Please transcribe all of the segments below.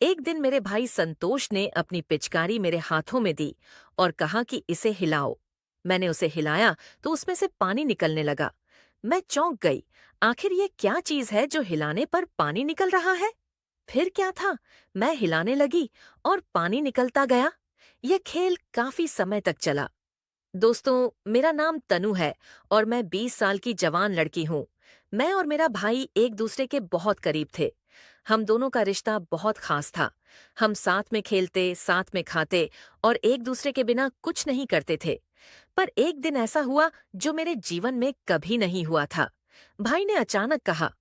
एक दिन मेरे भाई संतोष ने अपनी पिचकारी मेरे हाथों में दी और कहा कि इसे हिलाओ। मैंने उसे हिलाया तो उसमें से पानी निकलने लगा। मैं चौंक गई। आखिर ये क्या चीज है जो हिलाने पर पानी निकल रहा है? फिर क्या था? मैं हिलाने लगी और पानी निकलता गया। यह खेल काफी समय तक चला। दोस्तों, मेरा नाम तनु है और मैं 20 साल की जवान लड़की हूँ। मैं और मेरा भाई एक दूसरे के बहुत करीब थे। हम दोनों का रिश्ता बहुत खास था। हम साथ में खेलते, साथ में खाते और एक दूसरे के बिना कुछ नहीं करते थे। पर एक दिन ऐसा हुआ जो मेरे जीवन में कभी नहीं हुआ था। भाई ने अचानक कहा,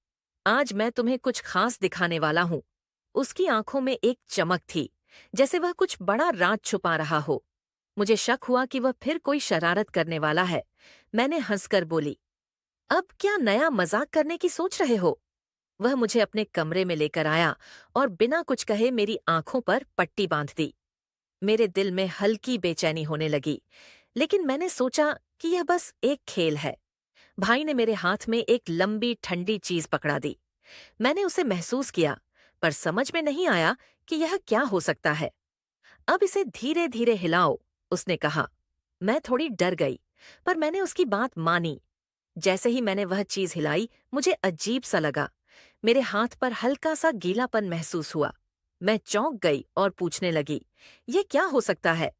आज मैं तुम्हें कुछ खास दिखाने वाला हूँ। उसकी आंखों में एक चमक थी, जैसे वह कुछ बड़ा राज छुपा रहा हो। मुझे शक हुआ कि वह फिर कोई शरारत करने वाला है। मैंने हंसकर बोली, अब क्या नया मजाक करने की सोच रहे हो? वह मुझे अपने कमरे में लेकर आया और बिना कुछ कहे मेरी आंखों पर पट्टी बांध दी। मेरे दिल में हल्की बेचैनी होने लगी, लेकिन मैंने सोचा कि यह बस एक खेल है। भाई ने मेरे हाथ में एक लंबी ठंडी चीज पकड़ा दी। मैंने उसे महसूस किया, पर समझ में नहीं आया कि यह क्या हो सकता है। अब इसे धीरे धीरे हिलाओ, उसने कहा। मैं थोड़ी डर गई, पर मैंने उसकी बात मानी। जैसे ही मैंने वह चीज हिलाई, मुझे अजीब सा लगा। मेरे हाथ पर हल्का सा गीलापन महसूस हुआ। मैं चौंक गई और पूछने लगी, ये क्या हो सकता है?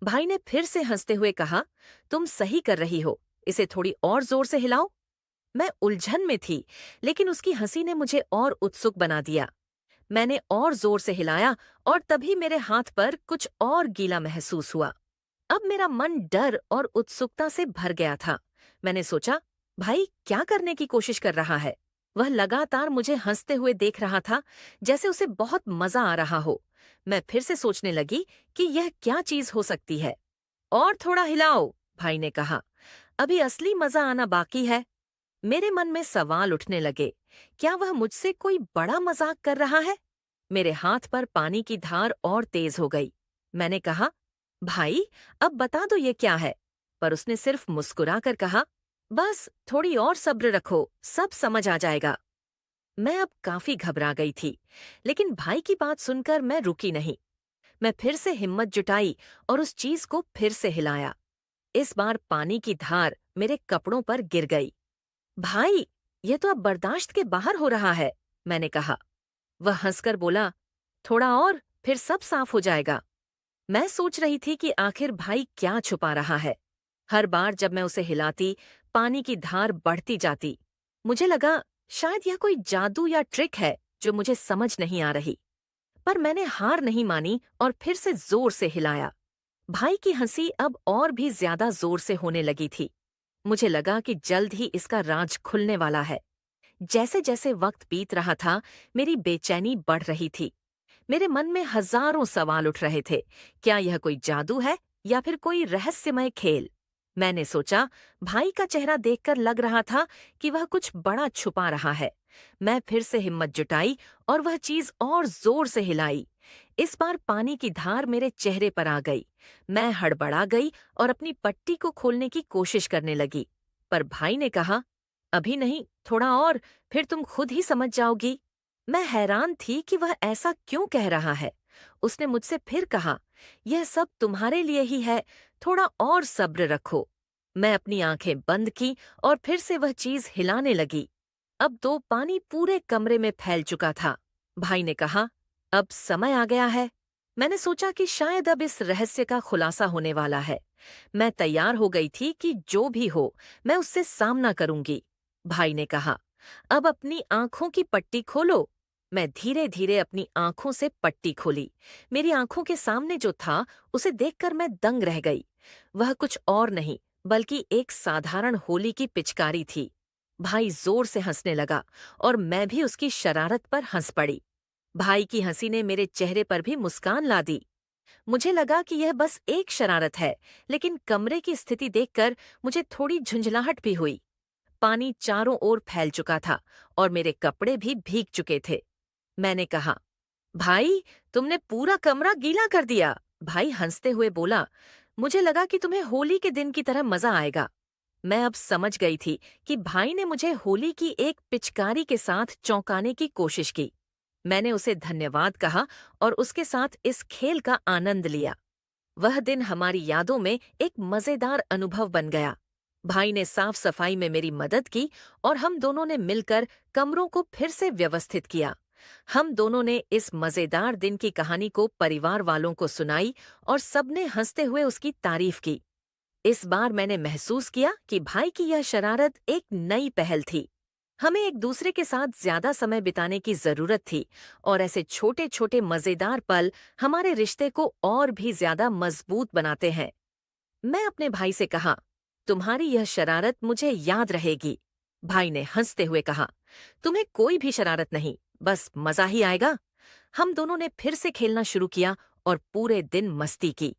भाई ने फिर से हंसते हुए कहा, तुम सही कर रही हो, इसे थोड़ी और जोर से हिलाओ। मैं उलझन में थी, लेकिन उसकी हंसी ने मुझे और उत्सुक बना दिया। मैंने और जोर से हिलाया और तभी मेरे हाथ पर कुछ और गीला महसूस हुआ। अब मेरा मन डर और उत्सुकता से भर गया था। मैंने सोचा, भाई क्या करने की कोशिश कर रहा है? वह लगातार मुझे हंसते हुए देख रहा था, जैसे उसे बहुत मजा आ रहा हो। मैं फिर से सोचने लगी कि यह क्या चीज हो सकती है। और थोड़ा हिलाओ, भाई ने कहा। अभी असली मजा आना बाकी है। मेरे मन में सवाल उठने लगे। क्या वह मुझसे कोई बड़ा मजाक कर रहा है? मेरे हाथ पर पानी की धार और तेज हो गई। मैंने कहा, भाई, अब बता दो ये क्या है? पर उसने सिर्फ मुस्कुरा कर कहा, बस थोड़ी और सब्र रखो, सब समझ आ जाएगा। मैं अब काफी घबरा गई थी, लेकिन भाई की बात सुनकर मैं रुकी नहीं। मैं फिर से हिम्मत जुटाई और उस चीज को फिर से हिलाया। इस बार पानी की धार मेरे कपड़ों पर गिर गई। भाई, ये तो अब बर्दाश्त के बाहर हो रहा है, मैंने कहा। वह हंसकर बोला, थोड़ा और, फिर सब साफ हो जाएगा। मैं सोच रही थी कि आखिर भाई क्या छुपा रहा है। हर बार जब मैं उसे हिलाती, पानी की धार बढ़ती जाती। मुझे लगा शायद यह कोई जादू या ट्रिक है जो मुझे समझ नहीं आ रही। पर मैंने हार नहीं मानी और फिर से जोर से हिलाया। भाई की हंसी अब और भी ज्यादा जोर से होने लगी थी। मुझे लगा कि जल्द ही इसका राज खुलने वाला है। जैसे जैसे वक्त बीत रहा था, मेरी बेचैनी बढ़ रही थी। मेरे मन में हजारों सवाल उठ रहे थे। क्या यह कोई जादू है या फिर कोई रहस्यमय खेल? मैंने सोचा, भाई का चेहरा देखकर लग रहा था कि वह कुछ बड़ा छुपा रहा है। मैं फिर से हिम्मत जुटाई और वह चीज और जोर से हिलाई। इस बार पानी की धार मेरे चेहरे पर आ गई। मैं हड़बड़ा गई और अपनी पट्टी को खोलने की कोशिश करने लगी। पर भाई ने कहा, अभी नहीं, थोड़ा और, फिर तुम खुद ही समझ जाओगी। मैं हैरान थी कि वह ऐसा क्यों कह रहा है। उसने मुझसे फिर कहा, यह सब तुम्हारे लिए ही है, थोड़ा और सब्र रखो। मैं अपनी आंखें बंद की और फिर से वह चीज हिलाने लगी। अब तो पानी पूरे कमरे में फैल चुका था। भाई ने कहा, अब समय आ गया है। मैंने सोचा कि शायद अब इस रहस्य का खुलासा होने वाला है। मैं तैयार हो गई थी कि जो भी हो, मैं उससे सामना करूंगी। भाई ने कहा, अब अपनी आंखों की पट्टी खोलो। मैं धीरे धीरे अपनी आंखों से पट्टी खोली। मेरी आंखों के सामने जो था, उसे देखकर मैं दंग रह गई। वह कुछ और नहीं, बल्कि एक साधारण होली की पिचकारी थी। भाई जोर से हंसने लगा और मैं भी उसकी शरारत पर हंस पड़ी। भाई की हंसी ने मेरे चेहरे पर भी मुस्कान ला दी। मुझे लगा कि यह बस एक शरारत है, लेकिन कमरे की स्थिति देखकर मुझे थोड़ी झुंझलाहट भी हुई। पानी चारों ओर फैल चुका था और मेरे कपड़े भी भीग चुके थे। मैंने कहा, भाई, तुमने पूरा कमरा गीला कर दिया। भाई हंसते हुए बोला, मुझे लगा कि तुम्हें होली के दिन की तरह मजा आएगा। मैं अब समझ गई थी कि भाई ने मुझे होली की एक पिचकारी के साथ चौंकाने की कोशिश की। मैंने उसे धन्यवाद कहा और उसके साथ इस खेल का आनंद लिया। वह दिन हमारी यादों में एक मजेदार अनुभव बन गया। भाई ने साफ सफाई में मेरी मदद की और हम दोनों ने मिलकर कमरों को फिर से व्यवस्थित किया। हम दोनों ने इस मजेदार दिन की कहानी को परिवार वालों को सुनाई और सबने हंसते हुए उसकी तारीफ की। इस बार मैंने महसूस किया कि भाई की यह शरारत एक नई पहल थी। हमें एक दूसरे के साथ ज्यादा समय बिताने की जरूरत थी और ऐसे छोटे छोटे मजेदार पल हमारे रिश्ते को और भी ज्यादा मजबूत बनाते हैं। मैं अपने भाई से कहा, तुम्हारी यह शरारत मुझे याद रहेगी। भाई ने हंसते हुए कहा, तुम्हें कोई भी शरारत नहीं, बस मजा ही आएगा। हम दोनों ने फिर से खेलना शुरू किया और पूरे दिन मस्ती की।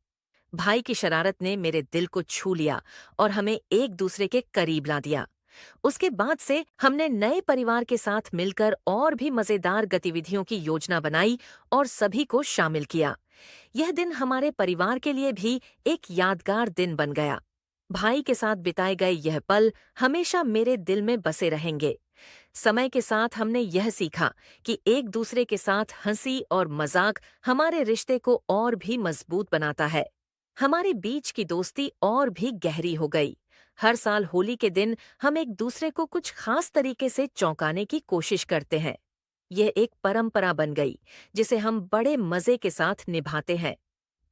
भाई की शरारत ने मेरे दिल को छू लिया और हमें एक दूसरे के करीब ला दिया। उसके बाद से हमने नए परिवार के साथ मिलकर और भी मजेदार गतिविधियों की योजना बनाई और सभी को शामिल किया। यह दिन हमारे परिवार के लिए भी एक यादगार दिन बन गया। भाई के साथ बिताए गए यह पल हमेशा मेरे दिल में बसे रहेंगे। समय के साथ हमने यह सीखा कि एक दूसरे के साथ हंसी और मजाक हमारे रिश्ते को और भी मजबूत बनाता है। हमारे बीच की दोस्ती और भी गहरी हो गई। हर साल होली के दिन हम एक दूसरे को कुछ खास तरीके से चौंकाने की कोशिश करते हैं। यह एक परंपरा बन गई जिसे हम बड़े मजे के साथ निभाते हैं।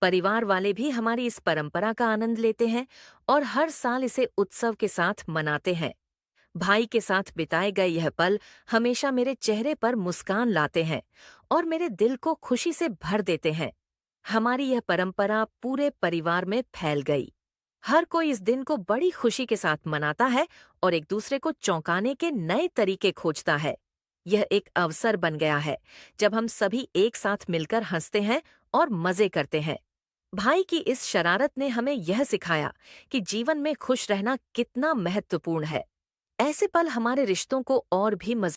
परिवार वाले भी हमारी इस परंपरा का आनंद लेते हैं और हर साल इसे उत्सव के साथ मनाते हैं। भाई के साथ बिताए गए यह पल हमेशा मेरे चेहरे पर मुस्कान लाते हैं और मेरे दिल को खुशी से भर देते हैं। हमारी यह परंपरा पूरे परिवार में फैल गई। हर कोई इस दिन को बड़ी खुशी के साथ मनाता है और एक दूसरे को चौंकाने के नए तरीके खोजता है। यह एक अवसर बन गया है जब हम सभी एक साथ मिलकर हंसते हैं और मजे करते हैं। भाई की इस शरारत ने हमें यह सिखाया कि जीवन में खुश रहना कितना महत्वपूर्ण है। ऐसे पल हमारे रिश्तों को और भी